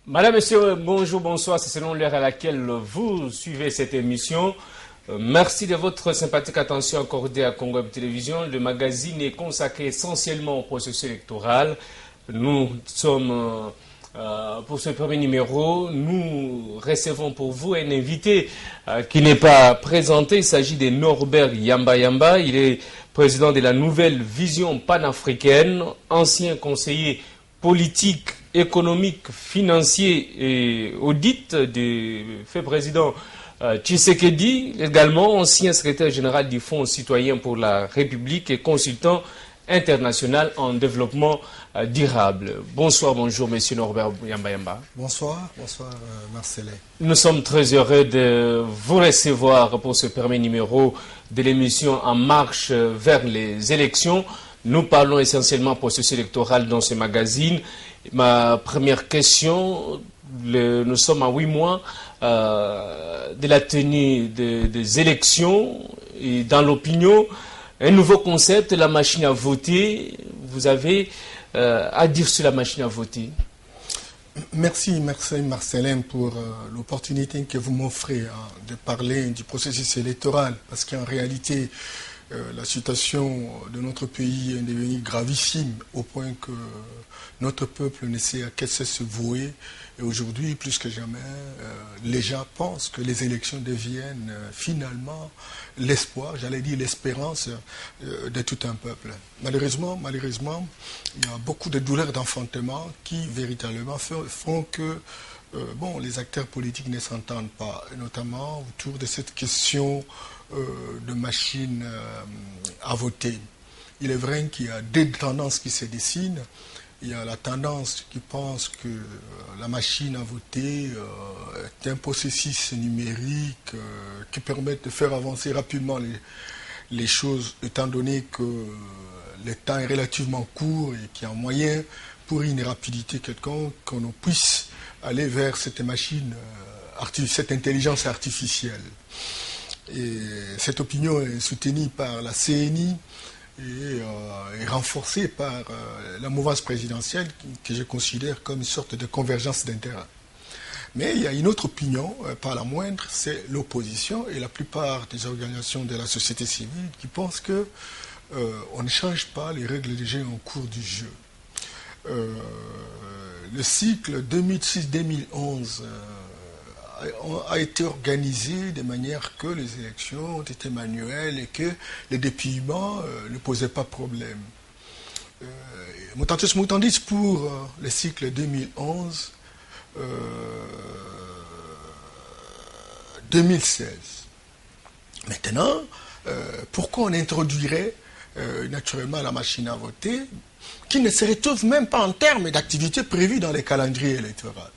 Madame, Monsieur, bonjour, bonsoir. C'est selon l'heure à laquelle vous suivez cette émission. Merci de votre sympathique attention accordée à Congo Web Télévision. Le magazine est consacré essentiellement au processus électoral. Nous sommes, pour ce premier numéro, nous recevons pour vous un invité qui n'est pas présenté. Il s'agit de Norbert Yamba Yamba. Il est président de la Nouvelle Vision panafricaine, ancien conseiller politique, économique, financier et audit de fait président Tshisekedi, également ancien secrétaire général du Fonds citoyen pour la République et consultant international en développement durable. Bonsoir, bonjour, monsieur Norbert Yamba Yamba. Bonsoir, Marcelin. Nous sommes très heureux de vous recevoir pour ce premier numéro de l'émission En marche vers les élections. Nous parlons essentiellement processus électoral dans ce magazine. Ma première question, nous sommes à 8 mois de la tenue des élections et dans l'opinion, un nouveau concept, la machine à voter. Vous avez à dire sur la machine à voter? Merci Marcelin pour l'opportunité que vous m'offrez de parler du processus électoral, parce qu'en réalité, la situation de notre pays est devenue gravissime au point que notre peuple ne sait à quel se vouer. Et aujourd'hui, plus que jamais, les gens pensent que les élections deviennent finalement l'espoir, j'allais dire l'espérance de tout un peuple. Malheureusement, il y a beaucoup de douleurs d'enfantement qui véritablement font que les acteurs politiques ne s'entendent pas, notamment autour de cette question de machine à voter. Il est vrai qu'il y a deux tendances qui se dessinent. Il y a la tendance qui pense que la machine à voter est un processus numérique qui permet de faire avancer rapidement les choses, étant donné que le temps est relativement court et qu'il y a moyen, pour une rapidité quelconque, qu'on puisse aller vers cette machine, cette intelligence artificielle. Et cette opinion est soutenue par la CNI et renforcée par la mouvance présidentielle que je considère comme une sorte de convergence d'intérêts. Mais il y a une autre opinion, pas la moindre, c'est l'opposition et la plupart des organisations de la société civile qui pensent que on ne change pas les règles du jeu en cours du jeu. Le cycle 2006-2011 a été organisé de manière que les élections ont été manuelles et que les dépouillements ne posaient pas problème. Mutandis pour le cycle 2011-2016. Maintenant, pourquoi on introduirait naturellement la machine à voter qui ne se retrouve même pas en termes d'activités prévues dans les calendriers électoraux?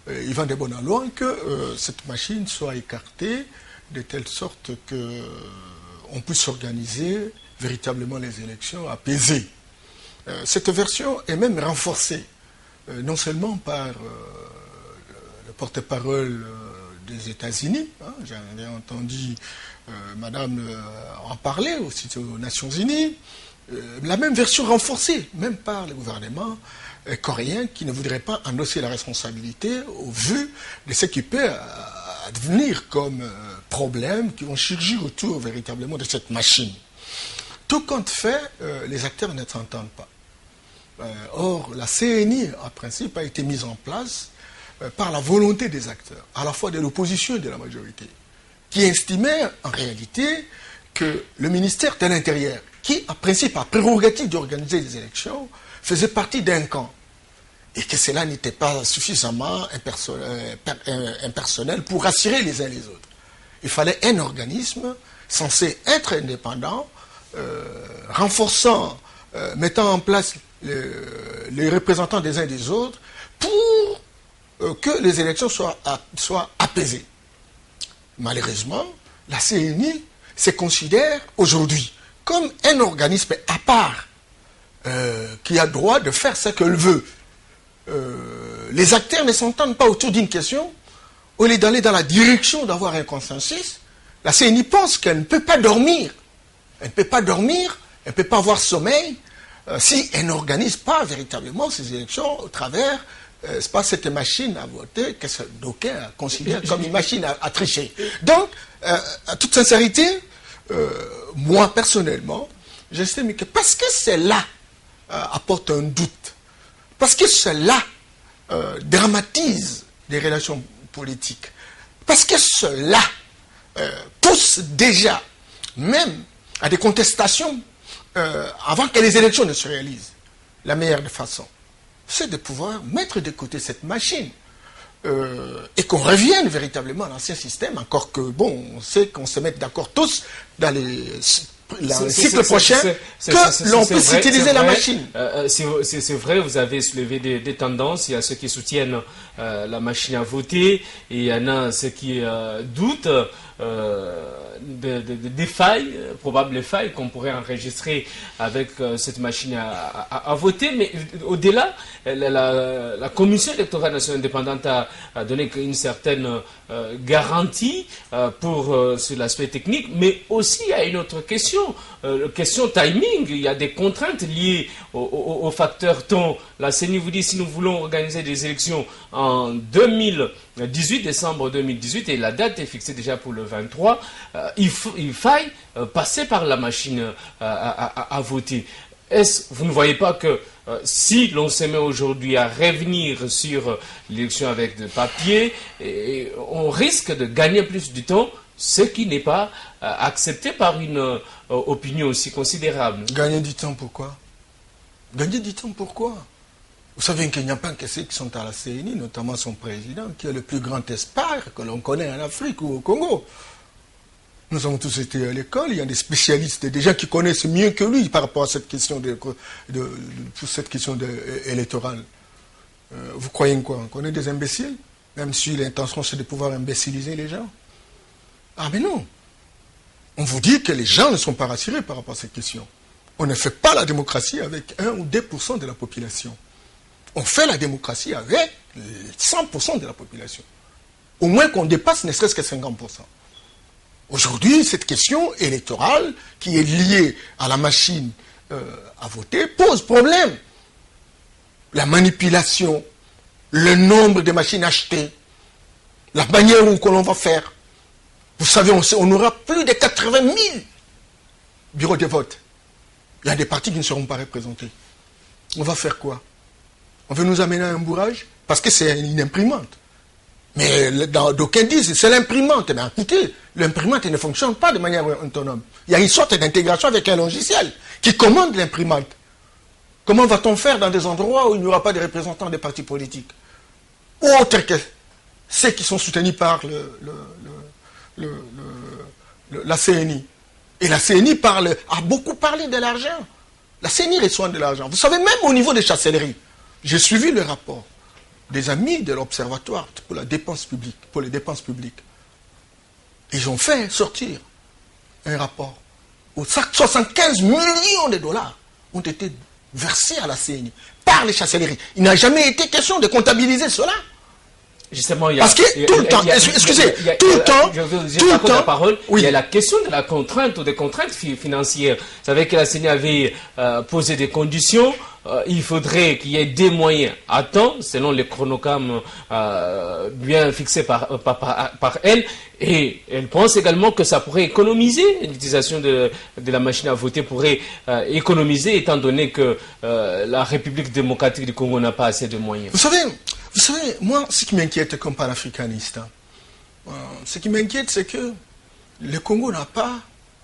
Il va de bon en loin que cette machine soit écartée de telle sorte qu'on puisse organiser véritablement les élections apaisées. Cette version est même renforcée, non seulement par le porte-parole des États-Unis, j'avais entendu Madame en parler aussi aux Nations Unies, la même version renforcée, même par le gouvernement coréen qui ne voudrait pas endosser la responsabilité au vu de ce qui peut advenir comme problème qui vont surgir autour véritablement de cette machine. Tout compte fait, les acteurs ne s'entendent pas. Or, la CNI, en principe, a été mise en place par la volonté des acteurs, à la fois de l'opposition et de la majorité, qui estimaient en réalité que le ministère de l'Intérieur, qui, en principe, a prérogative d'organiser des élections, faisait partie d'un camp et que cela n'était pas suffisamment impersonnel pour rassurer les uns les autres. Il fallait un organisme censé être indépendant, renforçant, mettant en place les représentants des uns des autres pour que les élections soient apaisées. Malheureusement, la CNI se considère aujourd'hui comme un organisme à part qui a le droit de faire ce qu'elle veut. Les acteurs ne s'entendent pas autour d'une question. Au lieu d'aller dans la direction d'avoir un consensus, la CNI pense qu'elle ne peut pas dormir. Elle ne peut pas dormir, elle ne peut pas avoir sommeil si elle n'organise pas véritablement ces élections au travers c'est pas cette machine à voter que d'aucuns considèrent comme une machine à tricher. Donc, à toute sincérité, moi personnellement, j'estime que parce que cela apporte un doute, parce que cela dramatise les relations politiques, parce que cela pousse déjà même à des contestations avant que les élections ne se réalisent, la meilleure façon, c'est de pouvoir mettre de côté cette machine et qu'on revienne véritablement à l'ancien système, encore que, bon, on sait qu'on se mette d'accord tous dans le cycle prochain, que l'on puisse utiliser la machine. C'est vrai, vous avez soulevé des tendances. Il y a ceux qui soutiennent la machine à voter et il y en a ceux qui doutent des failles, probables failles qu'on pourrait enregistrer avec cette machine à voter. Mais au-delà, la Commission électorale nationale indépendante a donné une certaine garantie sur l'aspect technique, mais aussi il y a une autre question, question timing. Il y a des contraintes liées au facteur temps. La CENI vous dit si nous voulons organiser des élections en 2018, décembre 2018, et la date est fixée déjà pour le 23, il faille passer par la machine à voter. Vous ne voyez pas que si l'on se met aujourd'hui à revenir sur l'élection avec des papiers, on risque de gagner plus du temps, ce qui n'est pas accepté par une opinion aussi considérable. Gagner du temps pourquoi? Gagner du temps pourquoi? Vous savez qu'il n'y a pas que ceux qui sont à la CENI, notamment son président, qui est le plus grand expert que l'on connaît en Afrique ou au Congo. Nous avons tous été à l'école, il y a des spécialistes, des gens qui connaissent mieux que lui par rapport à cette question électorale. Vous croyez quoi? On est des imbéciles? Même si l'intention c'est de pouvoir imbéciliser les gens? Ah mais non! On vous dit que les gens ne sont pas rassurés par rapport à cette question. On ne fait pas la démocratie avec 1 ou 2% de la population. On fait la démocratie avec 100% de la population. Au moins qu'on dépasse ne serait-ce que 50%. Aujourd'hui, cette question électorale qui est liée à la machine à voter pose problème. La manipulation, le nombre de machines achetées, la manière où l'on va faire. Vous savez, on aura plus de 80 000 bureaux de vote. Il y a des partis qui ne seront pas représentés. On va faire quoi? On veut nous amener à un bourrage? Parce que c'est une imprimante. Mais d'aucuns disent c'est l'imprimante. Mais écoutez, l'imprimante ne fonctionne pas de manière autonome. Il y a une sorte d'intégration avec un logiciel qui commande l'imprimante. Comment va-t-on faire dans des endroits où il n'y aura pas de représentants des partis politiques? Autre que ceux qui sont soutenus par la CENI. Et la CENI a beaucoup parlé de l'argent. La CENI reçoit de l'argent. Vous savez, même au niveau des chancelleries, j'ai suivi le rapport des amis de l'Observatoire pour les dépenses publiques. Ils ont fait sortir un rapport où 75 millions de dollars ont été versés à la CENI par les chancelleries. Il n'a jamais été question de comptabiliser cela. Justement, parce que tout le temps, excusez, tout le temps, il y a la question de la contrainte ou des contraintes financières. Vous savez que la CENI avait posé des conditions. Il faudrait qu'il y ait des moyens à temps, selon les chronogrammes bien fixés par elle. Et elle pense également que ça pourrait économiser, l'utilisation de la machine à voter pourrait économiser, étant donné que la République démocratique du Congo n'a pas assez de moyens. Vous savez, moi, ce qui m'inquiète comme panafricaniste, ce qui m'inquiète, c'est que le Congo n'a pas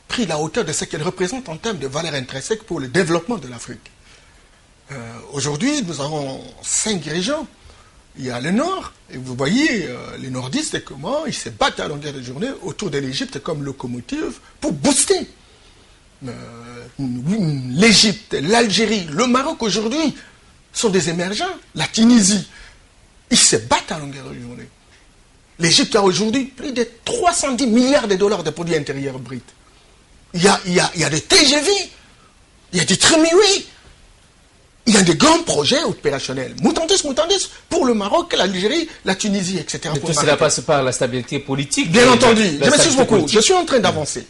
pris la hauteur de ce qu'elle représente en termes de valeur intrinsèque pour le développement de l'Afrique. Aujourd'hui, nous avons 5 régions. Il y a le nord, et vous voyez les nordistes comment ils se battent à longueur de journée autour de l'Égypte comme locomotive pour booster. L'Égypte, l'Algérie, le Maroc aujourd'hui sont des émergents. La Tunisie, ils se battent à longueur de journée. L'Égypte a aujourd'hui plus de 310 milliards de dollars de produits intérieurs bruts. Il y a des TGV, il y a des Trémiouis. Il y a des grands projets opérationnels. Moutandis, pour le Maroc, l'Algérie, la Tunisie, etc. Mais tout cela passe par la stabilité politique. Bien entendu. Je m'excuse beaucoup. Je suis en train d'avancer.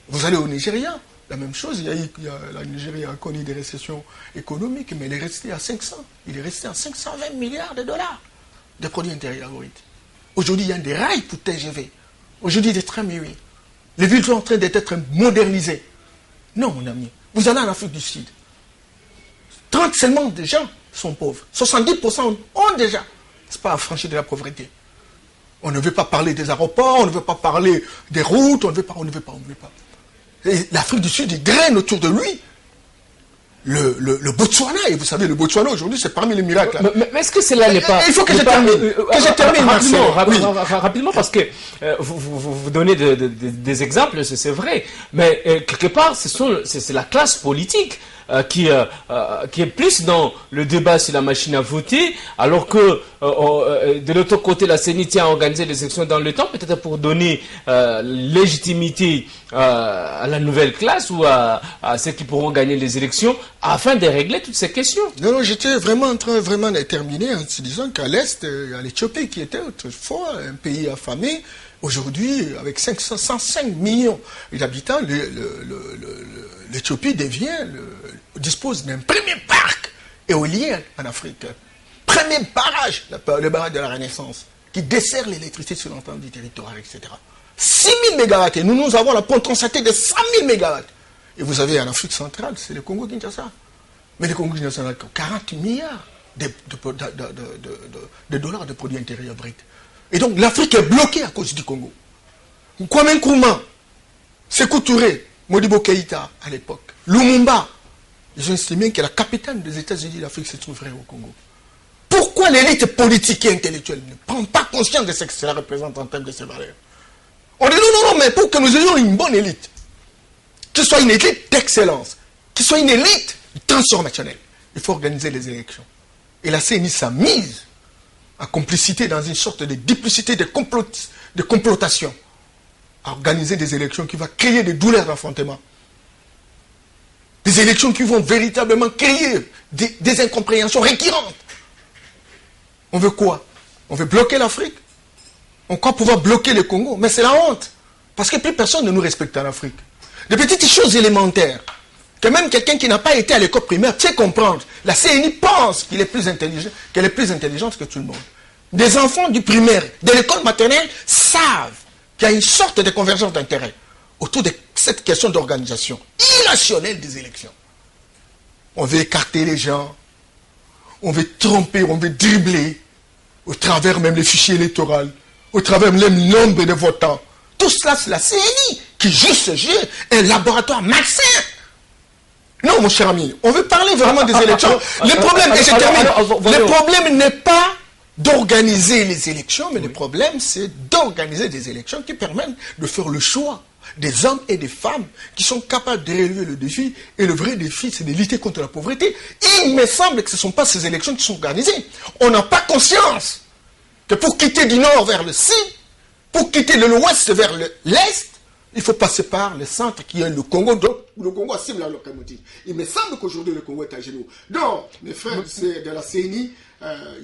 Vous allez au Nigeria, La même chose, la Nigeria a connu des récessions économiques, mais il est resté à 500. Il est resté à 520 milliards de dollars de produits intérieurs bruts. Aujourd'hui, il y a des rails pour TGV. Aujourd'hui, des tramways. Les villes sont en train d'être modernisées. Non, mon ami. Vous allez en Afrique du Sud. 30 seulement de gens sont pauvres. 70% ont déjà. C'est pas affranchi de la pauvreté. On ne veut pas parler des aéroports, on ne veut pas parler des routes, on ne veut pas. Et l'Afrique du Sud, il graine autour de lui le Botswana. Et vous savez, le Botswana aujourd'hui, c'est parmi les miracles. Mais est-ce que cela n'est pas... Il faut que je termine. Rapidement, parce que vous donnez des exemples, c'est vrai. Mais quelque part, c'est la classe politique qui est plus dans le débat sur la machine à voter, alors que de l'autre côté, la CENI tient à organiser les élections dans le temps, peut-être pour donner légitimité à la nouvelle classe ou à ceux qui pourront gagner les élections, afin de régler toutes ces questions. Non, j'étais vraiment en train de terminer en se disant qu'à l'Est, il y a l'Éthiopie qui était autrefois un pays affamé. Aujourd'hui, avec 105 millions d'habitants, l'Éthiopie dispose d'un premier parc éolien en Afrique. Premier barrage, le barrage de la Renaissance, qui dessert l'électricité sur l'ensemble du territoire, etc. 6 000 mégawatts, et nous avons la potentialité de 100 000 mégawatts. Et vous avez en Afrique centrale, c'est le Congo-Kinshasa. Mais le Congo-Kinshasa a 40 milliards de dollars de produits intérieurs bruts. Et donc l'Afrique est bloquée à cause du Congo. Kwame Nkrumah, Sékou Touré, Modibo Keïta à l'époque, Lumumba, ils ont estimé que la capitale des États-Unis d'Afrique se trouverait au Congo. Pourquoi l'élite politique et intellectuelle ne prend pas conscience de ce que cela représente en termes de ses valeurs? On dit non, mais pour que nous ayons une bonne élite, que ce soit une élite d'excellence, que ce soit une élite transformationnelle, il faut organiser les élections. Et la CENI s'est mise en complicité dans une sorte de duplicité, de complotation, à organiser des élections qui vont créer des douleurs d'affrontement. Des élections qui vont véritablement créer des incompréhensions récurrentes. On veut quoi? On veut bloquer l'Afrique? On croit pouvoir bloquer le Congo? Mais c'est la honte. Parce que plus personne ne nous respecte en Afrique. Des petites choses élémentaires, que même quelqu'un qui n'a pas été à l'école primaire sait comprendre. La CENI pense qu'elle est plus intelligente que tout le monde. Des enfants du primaire, de l'école maternelle, savent qu'il y a une sorte de convergence d'intérêts autour de cette question d'organisation irrationnelle des élections. On veut écarter les gens, on veut tromper, on veut dribbler, au travers même les fichiers électoraux, au travers même le nombre de votants. Tout cela, c'est la CENI qui joue ce jeu, un laboratoire malsain. Non, mon cher ami, on veut parler vraiment des élections. Le problème, et je termine, le problème n'est pas d'organiser les élections, mais le problème, c'est d'organiser des élections qui permettent de faire le choix des hommes et des femmes qui sont capables de relever le défi. Et le vrai défi, c'est de lutter contre la pauvreté. Il me semble que ce ne sont pas ces élections qui sont organisées. On n'a pas conscience que pour quitter du nord vers le sud, pour quitter de l'ouest vers l'est, il faut passer par le centre qui est le Congo. Donc, le Congo a ciblé la locomotive. Il me semble qu'aujourd'hui, le Congo est à genoux. Donc, mes frères de la CENI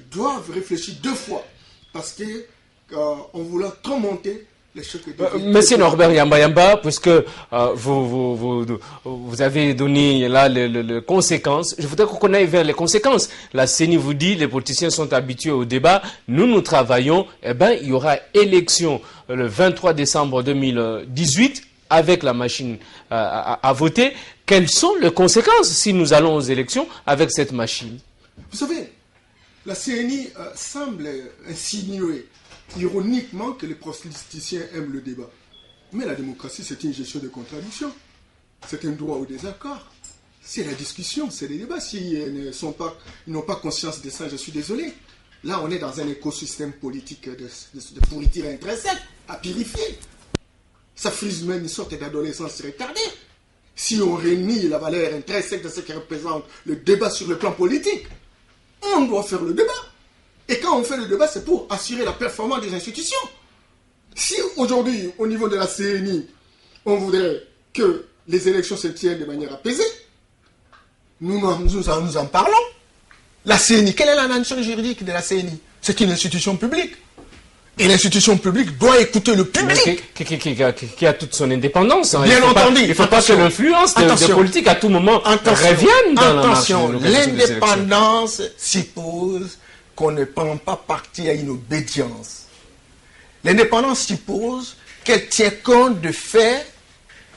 doivent réfléchir deux fois. Parce que, en voulant trop monter, Monsieur Norbert Yamba, puisque vous avez donné là les conséquences, je voudrais qu'on aille vers les conséquences. La CENI vous dit, les politiciens sont habitués au débat, nous travaillons, il y aura élection le 23 décembre 2018 avec la machine à voter. Quelles sont les conséquences si nous allons aux élections avec cette machine? Vous savez, la CENI semble insinuer ironiquement que les politiciens aiment le débat. Mais la démocratie, c'est une gestion de contradictions. C'est un droit au désaccord. C'est la discussion, c'est les débats. S'ils n'ont pas conscience de ça, je suis désolé. Là, on est dans un écosystème politique de pourriture intrinsèque, à purifier. Ça frise même une sorte d'adolescence retardée. Si on réunit la valeur intrinsèque de ce qui représente le débat sur le plan politique, on doit faire le débat. Et quand on fait le débat, c'est pour assurer la performance des institutions. Si aujourd'hui, au niveau de la CENI, on voudrait que les élections se tiennent de manière apaisée, nous en parlons. La CENI, quelle est la nature juridique de la CENI? C'est une institution publique. Et l'institution publique doit écouter le public. Qui a toute son indépendance. Hein. Bien entendu. Il ne faut pas que l'influence de politique à tout moment revienne dans la marche. L'indépendance suppose qu'on ne prend pas parti à une obédience. L'indépendance suppose qu'elle tient compte de faits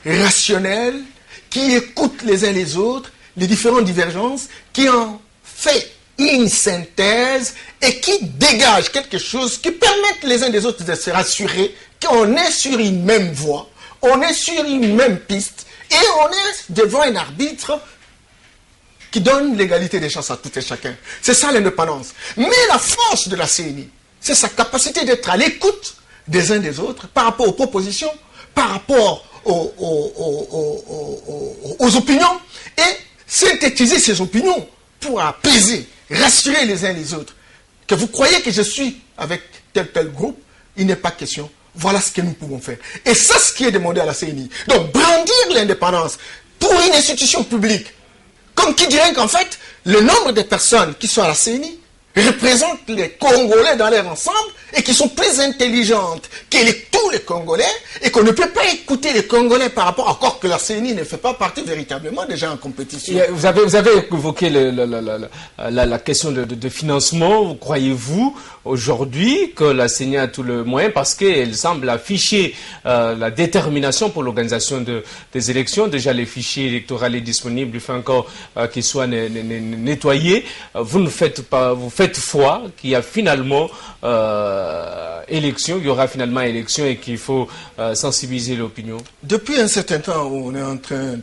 rationnels qui écoutent les uns les autres, les différentes divergences, qui en fait une synthèse et qui dégage quelque chose qui permette les uns des autres de se rassurer qu'on est sur une même voie, on est sur une même piste et on est devant un arbitre qui donne l'égalité des chances à tout et chacun. C'est ça l'indépendance. Mais la force de la CENI, c'est sa capacité d'être à l'écoute des uns des autres par rapport aux propositions, par rapport aux opinions et synthétiser ces opinions pour apaiser, rassurer les uns les autres. Que vous croyez que je suis avec tel groupe, il n'est pas question. Voilà ce que nous pouvons faire. Et c'est ce qui est demandé à la CENI. Donc, brandir l'indépendance pour une institution publique, comme qui dirait qu'en fait, le nombre de personnes qui sont à la CENI représentent les Congolais dans leur ensemble et qui sont plus intelligentes que tous les Congolais et qu'on ne peut pas écouter les Congolais par rapport, encore que la CENI ne fait pas partie véritablement déjà en compétition. Vous avez évoqué la question de financement. Croyez-vous aujourd'hui que la CENI a tout le moyen parce qu'elle semble afficher la détermination pour l'organisation des élections. Déjà, les fichiers électoraux est disponible, il faut encore qu'ils soient nettoyés. Vous faites foi qu'il y a finalement élection, il y aura finalement élection et qu'il faut sensibiliser l'opinion. Depuis un certain temps, on est en train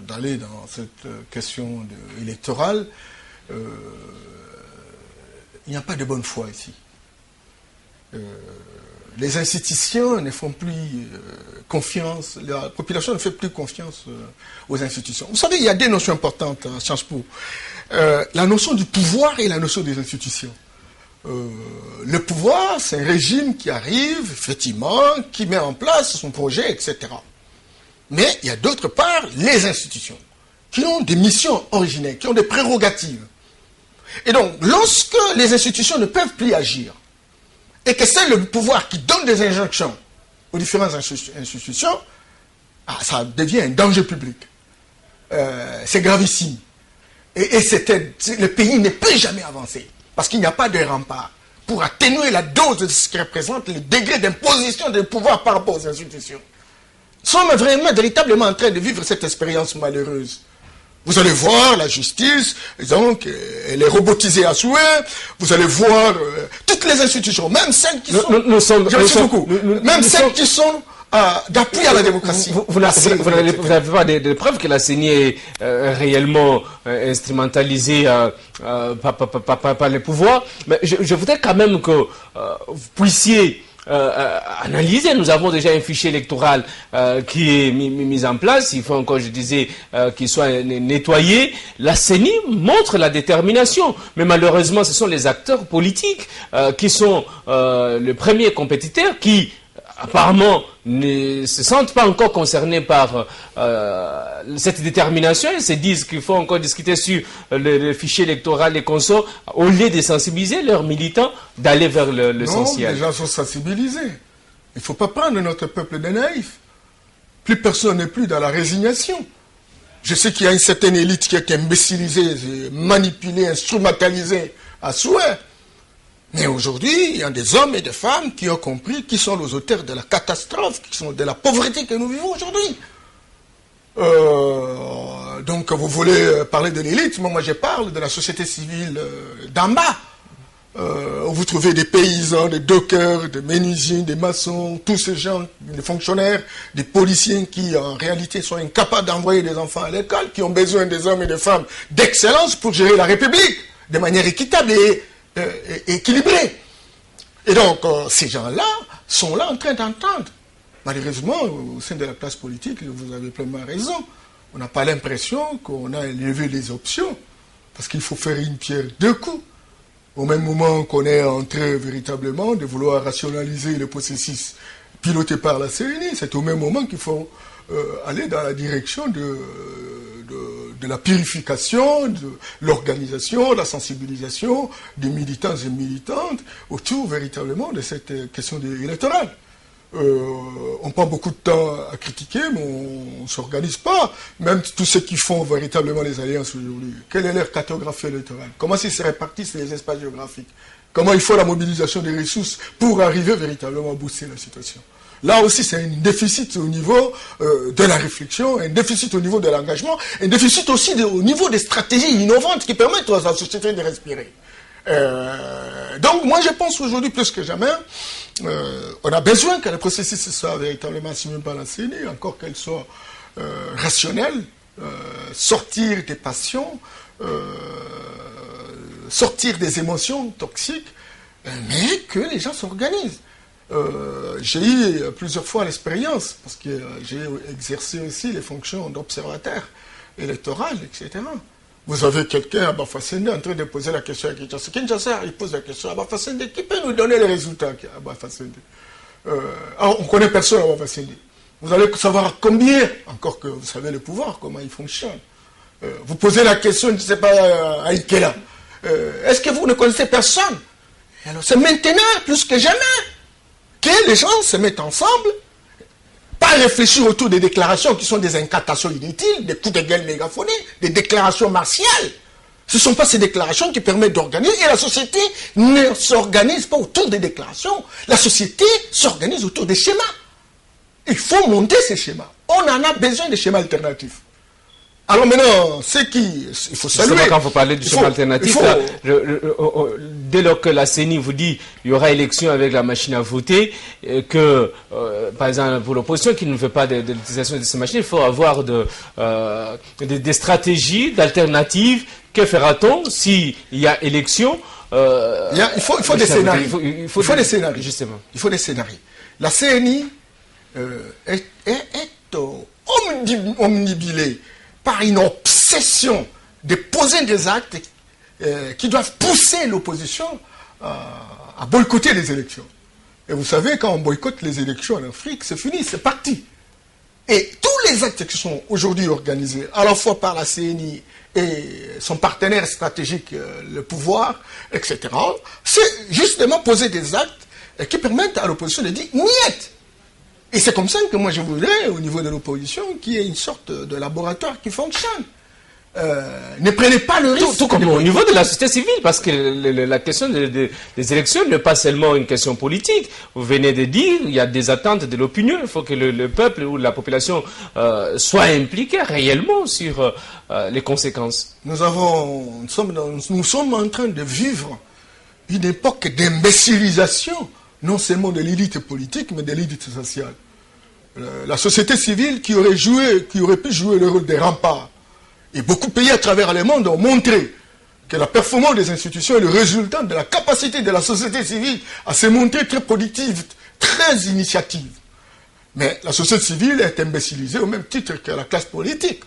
d'aller dans cette question électorale. Il n'y a pas de bonne foi ici. Les institutions ne font plus confiance, la population ne fait plus confiance aux institutions. Vous savez, il y a deux notions importantes à Sciences Po. La notion du pouvoir et la notion des institutions. Le pouvoir, c'est un régime qui arrive, effectivement, qui met en place son projet, etc. Mais il y a d'autre part les institutions, qui ont des missions originelles, qui ont des prérogatives. Et donc, lorsque les institutions ne peuvent plus agir, et que c'est le pouvoir qui donne des injonctions aux différentes institutions, ça devient un danger public. C'est gravissime. Et le pays ne peut jamais avancer. Parce qu'il n'y a pas de rempart pour atténuer la dose de ce qui représente le degré d'imposition de pouvoir par rapport aux institutions. Nous sommes véritablement en train de vivre cette expérience malheureuse. Vous allez voir la justice, donc, elle est robotisée à souhait. Vous allez voir toutes les institutions, même celles qui sont... Même celles qui sont d'appui à la démocratie. Vous n'avez pas de preuves que la CENI est réellement instrumentalisée par les pouvoirs. Mais je voudrais quand même que vous puissiez analyser. Nous avons déjà un fichier électoral qui est mis en place. Il faut encore, je disais, qu'il soit nettoyé. La CENI montre la détermination. Mais malheureusement, ce sont les acteurs politiques qui sont le premier compétiteur qui apparemment ne se sentent pas encore concernés par cette détermination. Ils se disent qu'il faut encore discuter sur le fichier électoral et consorts au lieu de sensibiliser leurs militants d'aller vers l'essentiel. Non, les gens sont sensibilisés. Il ne faut pas prendre notre peuple de naïfs. Plus personne n'est plus dans la résignation. Je sais qu'il y a une certaine élite qui est imbécilisée, manipulée, instrumentalisée à souhait. Mais aujourd'hui, il y a des hommes et des femmes qui ont compris qui sont les auteurs de la catastrophe, qui sont de la pauvreté que nous vivons aujourd'hui. Donc, vous voulez parler de l'élite, moi je parle de la société civile d'en bas. Où vous trouvez des paysans, des dockers, des menuisiers, des maçons, tous ces gens, des fonctionnaires, des policiers qui en réalité sont incapables d'envoyer des enfants à l'école, qui ont besoin des hommes et des femmes d'excellence pour gérer la République de manière équitable et équilibré. Et donc, ces gens-là sont là en train d'entendre. Malheureusement, au sein de la classe politique, vous avez pleinement raison. On n'a pas l'impression qu'on a élevé les options, parce qu'il faut faire une pierre deux coups. Au même moment qu'on est en train véritablement de vouloir rationaliser le processus piloté par la CENI, c'est au même moment qu'il faut aller dans la direction de de la purification, de l'organisation, de la sensibilisation des militants et militantes autour véritablement de cette question électorale. On prend beaucoup de temps à critiquer, mais on ne s'organise pas. Même tous ceux qui font véritablement les alliances aujourd'hui. Quelle est leur cartographie électorale? Comment ils se répartissent les espaces géographiques? Comment il faut la mobilisation des ressources pour arriver véritablement à booster la situation? Là aussi, c'est un déficit au niveau de la réflexion, un déficit au niveau de l'engagement, un déficit aussi au niveau des stratégies innovantes qui permettent à la société de respirer. Donc, moi, je pense aujourd'hui plus que jamais, on a besoin que le processus soit véritablement assumé par la CENI, encore qu'elle soit rationnelle, sortir des passions, sortir des émotions toxiques, mais que les gens s'organisent. J'ai eu plusieurs fois l'expérience, parce que j'ai exercé aussi les fonctions d'observateur électoral, etc. Vous avez quelqu'un à Bafasende en train de poser la question à Kinshasa. Kinshasa, il pose la question à Bafasende. Qui peut nous donner les résultats à Bafasende? Alors, on ne connaît personne à Bafasende. Vous allez savoir combien, encore que vous savez le pouvoir, comment il fonctionne. Vous posez la question, je ne sais pas, à Ikela. Est-ce que vous ne connaissez personne? Alors, c'est maintenant, plus que jamais, que les gens se mettent ensemble, pas réfléchir autour des déclarations qui sont des incantations inutiles, des coups de gueule mégaphoniques, des déclarations martiales. Ce ne sont pas ces déclarations qui permettent d'organiser. Et la société ne s'organise pas autour des déclarations. La société s'organise autour des schémas. Il faut monter ces schémas. On en a besoin des schémas alternatifs. Alors maintenant, il faut saluer. Quand vous parlez du schéma alternatif, là, dès lors que la CENI vous dit il y aura élection avec la machine à voter, que, par exemple, pour l'opposition qui ne veut pas de l'utilisation de ces machines, il faut avoir des stratégies, d'alternatives. Que fera-t-on s'il y a élection? Il faut des scénarios. Il faut des scénarios. Justement. Il faut des scénarios. La CENI est omnibilée par une obsession de poser des actes qui doivent pousser l'opposition à boycotter les élections. Et vous savez, quand on boycotte les élections en Afrique, c'est fini, c'est parti. Et tous les actes qui sont aujourd'hui organisés, à la fois par la CENI et son partenaire stratégique, le pouvoir, etc., c'est justement poser des actes qui permettent à l'opposition de dire « niet ». Et c'est comme ça que moi je voudrais, au niveau de l'opposition, qu'il y ait une sorte de laboratoire qui fonctionne. Ne prenez pas le risque. Tout comme au niveau de la société civile, parce que la question des élections n'est pas seulement une question politique. Vous venez de dire, il y a des attentes de l'opinion. Il faut que le peuple ou la population soit impliquée réellement sur les conséquences. Nous sommes en train de vivre une époque d'imbécilisation, non seulement de l'élite politique, mais de l'élite sociale. La société civile qui aurait pu jouer le rôle des remparts. Et beaucoup de pays à travers le monde ont montré que la performance des institutions est le résultat de la capacité de la société civile à se montrer très productive, très initiative. Mais la société civile est imbécilisée au même titre que la classe politique.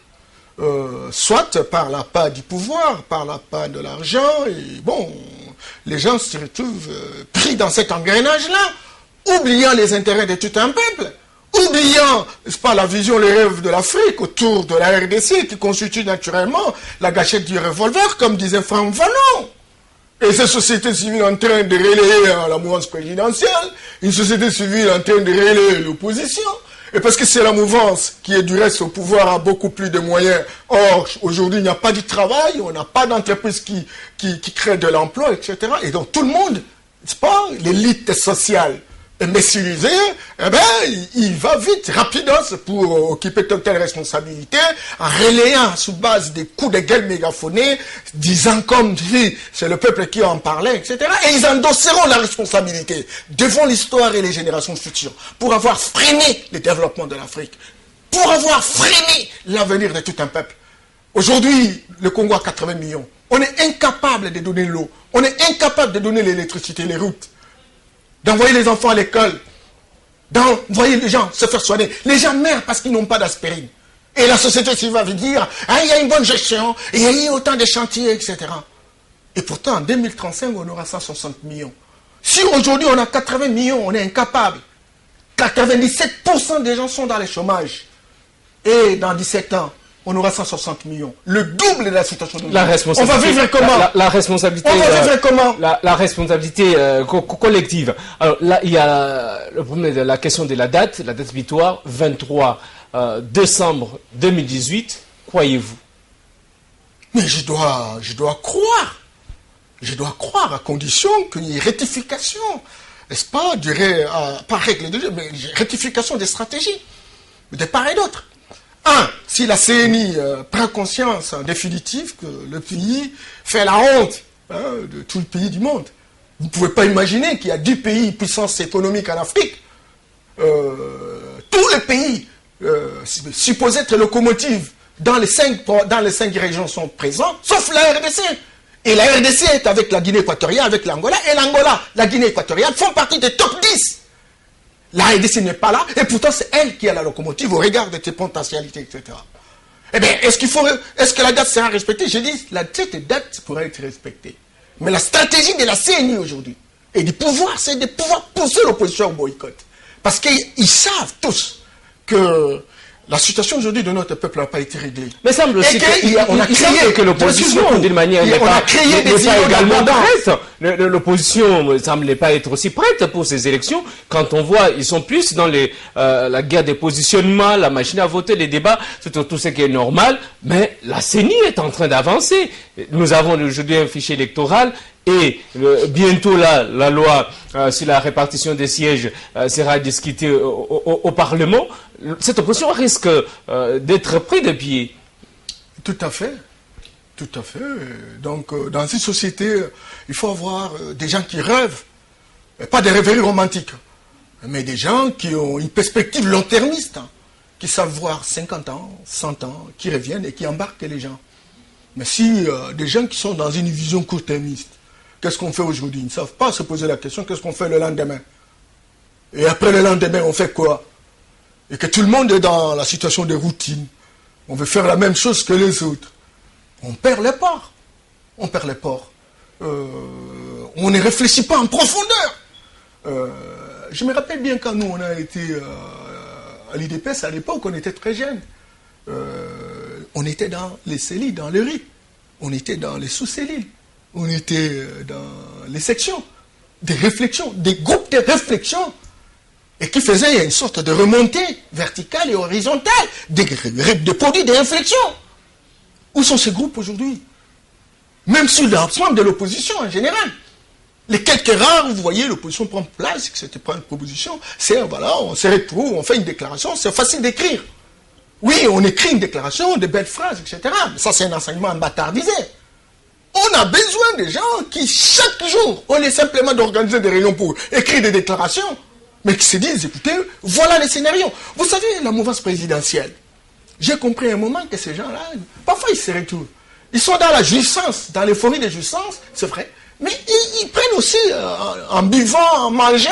Soit par la part du pouvoir, par la part de l'argent, et bon, les gens se retrouvent pris dans cet engrenage-là, oubliant les intérêts de tout un peuple, oubliant, n'est-ce pas, la vision, les rêves de l'Afrique autour de la RDC qui constitue naturellement la gâchette du revolver, comme disait Franck Fanon. Et cette société civile en train de relayer la mouvance présidentielle, une société civile en train de relayer l'opposition, et parce que c'est la mouvance qui est du reste au pouvoir a beaucoup plus de moyens. Or, aujourd'hui, il n'y a pas de travail, on n'a pas d'entreprise qui crée de l'emploi, etc. Et donc tout le monde, n'est-ce pas, l'élite sociale imbécilisée, eh ben, il va vite, rapidement, pour occuper toute telle responsabilité, en relayant sous base des coups de gueule mégaphonés, disant comme si c'est le peuple qui en parlait, etc. Et ils endosseront la responsabilité devant l'histoire et les générations futures pour avoir freiné le développement de l'Afrique, pour avoir freiné l'avenir de tout un peuple. Aujourd'hui, le Congo a 80 millions. On est incapable de donner l'eau. On est incapable de donner l'électricité, les routes. D'envoyer les enfants à l'école, d'envoyer les gens se faire soigner. Les gens meurent parce qu'ils n'ont pas d'aspirine. Et la société civile va dire, ah, il y a une bonne gestion, il y a eu autant de chantiers, etc. Et pourtant, en 2035, on aura 160 millions. Si aujourd'hui on a 80 millions, on est incapable. 97% des gens sont dans le chômage. Et dans 17 ans, on aura 160 millions. Le double de la situation de la responsabilité. On va vivre comment? La responsabilité. On va vivre comment? La responsabilité collective. Alors là, il y a le problème de la question de la date butoir, 23 décembre 2018. Croyez-vous? Mais je dois croire. Je dois croire à condition qu'il y ait rectification. N'est-ce pas? Je dirais, pas règle de jeu, mais rectification des stratégies. De part et d'autre. Si la CNI prend conscience en définitive que le pays fait la honte de tout le pays du monde. Vous ne pouvez pas imaginer qu'il y a 10 pays puissance économique en Afrique. Tous les pays supposés être locomotives dans les 5 régions sont présents, sauf la RDC. Et la RDC est avec la Guinée équatoriale, avec l'Angola, et l'Angola, la Guinée équatoriale font partie des top 10. La RDC n'est pas là, et pourtant c'est elle qui a la locomotive au regard de ses potentialités, etc. Eh bien, est-ce que la date sera respectée? Je dis, cette date pourrait être respectée. Mais la stratégie de la CNI aujourd'hui, et du pouvoir, c'est de pouvoir pousser l'opposition au boycott. Parce qu'ils savent tous que la situation aujourd'hui de notre peuple n'a pas été réglée. Mais semble aussi que l'opposition, d'une manière, n'est pas également prête. L'opposition ne semble pas être aussi prête pour ces élections. Quand on voit, ils sont plus dans la guerre des positionnements, la machine à voter, les débats, c'est tout ce qui est normal. Mais la CENI est en train d'avancer. Nous avons aujourd'hui un fichier électoral. Et bientôt là, la loi sur la répartition des sièges sera discutée au Parlement. Cette opposition risque d'être prise de pied. Tout à fait. Tout à fait. Donc, dans une société, il faut avoir des gens qui rêvent, pas des rêveries romantiques, mais des gens qui ont une perspective long-termiste, qui savent voir 50 ans, 100 ans, qui reviennent et qui embarquent les gens. Mais si des gens qui sont dans une vision court-termiste, qu'est-ce qu'on fait aujourd'hui? Ils ne savent pas se poser la question, qu'est-ce qu'on fait le lendemain? Et après le lendemain, on fait quoi? Et que tout le monde est dans la situation de routine. On veut faire la même chose que les autres. On perd les ports. On perd les ports. On ne réfléchit pas en profondeur. Je me rappelle bien quand nous, on a été à l'IDPS, à l'époque, on était très jeunes. On était dans les cellules, dans le riz. On était dans les sous-cellules. On était dans les sections, des réflexions, des groupes de réflexion, et qui faisaient une sorte de remontée verticale et horizontale, des produits de réflexion. Où sont ces groupes aujourd'hui? Même sur l'ensemble de l'opposition en général. Les quelques rares, vous voyez, l'opposition prend place, que c'était pas une proposition, c'est, voilà, on se retrouve, on fait une déclaration, c'est facile d'écrire. Oui, on écrit une déclaration, des belles phrases, etc. Mais ça, c'est un enseignement bâtardisé. On a besoin des gens qui, chaque jour, au lieu simplement d'organiser des réunions pour écrire des déclarations, mais qui se disent, écoutez, voilà les scénarios. Vous savez, la mouvance présidentielle, j'ai compris à un moment que ces gens-là, parfois ils se retrouvent. Ils sont dans la jouissance, dans l'euphorie de jouissance, c'est vrai, mais ils prennent aussi, en buvant, en mangeant,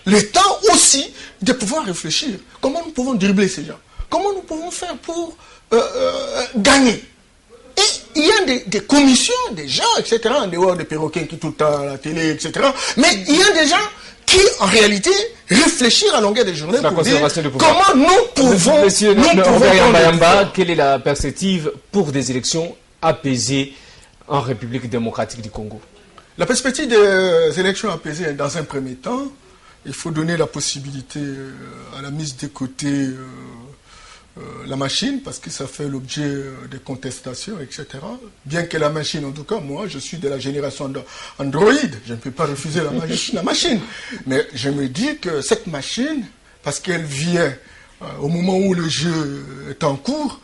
le temps aussi de pouvoir réfléchir. Comment nous pouvons dribbler ces gens? Comment nous pouvons faire pour gagner? Et il y a des commissions, des gens, etc., en dehors des perroquets qui tout le temps à la télé, etc. Mais il y a des gens qui, en réalité, réfléchissent à longueur de journée pour dire comment nous pouvons... Monsieur Robert Mayamba, quelle est la perspective pour des élections apaisées en République démocratique du Congo? La perspective des élections apaisées, dans un premier temps, il faut donner la possibilité à la mise de côté la machine, parce que ça fait l'objet de contestations, etc. Bien que la machine, en tout cas, moi, je suis de la génération Android, je ne peux pas refuser la machine. Mais je me dis que cette machine, parce qu'elle vient au moment où le jeu est en cours,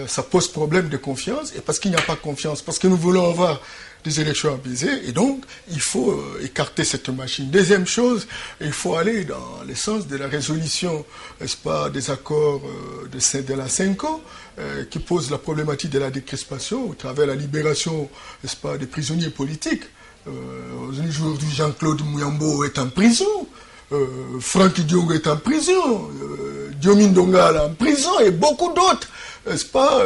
ça pose problème de confiance, et parce qu'il n'y a pas confiance, parce que nous voulons avoir des élections apaisées, et donc il faut écarter cette machine. Deuxième chose, il faut aller dans le sens de la résolution, n'est-ce pas, des accords de la CENCO, qui pose la problématique de la décrispation au travers de la libération, n'est-ce pas, des prisonniers politiques. Aujourd'hui, Jean-Claude Mouyambo est en prison, Franck Diongo est en prison, Diomin Dongal en prison, et beaucoup d'autres, n'est-ce pas,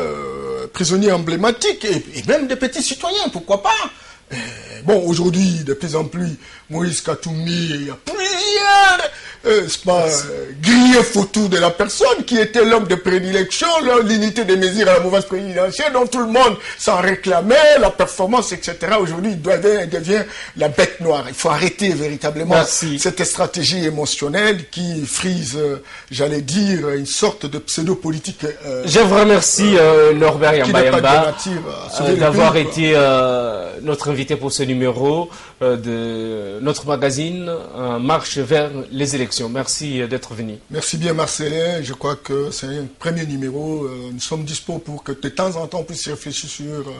prisonniers emblématiques, et même des petits citoyens, pourquoi pas. Bon, aujourd'hui, de plus en plus, Moïse Katumbi, il y a plusieurs, n'est-ce pas, grillés lieu photo de la personne qui était l'homme de prédilection, l'unité des mesures à la mouvance présidentielle, dont tout le monde s'en réclamait, la performance, etc. Aujourd'hui, il devient la bête noire. Il faut arrêter véritablement cette stratégie émotionnelle qui frise, j'allais dire, une sorte de pseudo-politique. Je vous remercie, Norbert Yamba d'avoir été notre invité pour ce numéro de notre magazine Marche vers les élections. Merci d'être venu. Merci bien, Marcelin. Je crois que c'est un premier numéro. Nous sommes dispo pour que de temps en temps on puisse réfléchir sur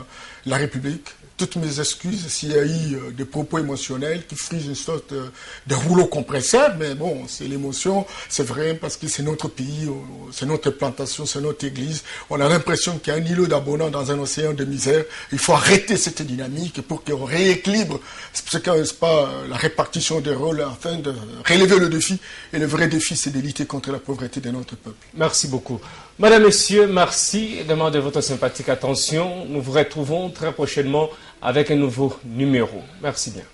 la République. Toutes mes excuses s'il y a eu des propos émotionnels qui frisent une sorte de rouleau compresseur, mais bon, c'est l'émotion, c'est vrai, parce que c'est notre pays, c'est notre plantation, c'est notre église. On a l'impression qu'il y a un îlot d'abonnants dans un océan de misère. Il faut arrêter cette dynamique pour qu'on rééquilibre, c'est pas la répartition des rôles afin de relever le défi. Et le vrai défi, c'est de lutter contre la pauvreté de notre peuple. Merci beaucoup. Madame, Messieurs, merci également de votre sympathique attention. Nous vous retrouvons très prochainement avec un nouveau numéro. Merci bien.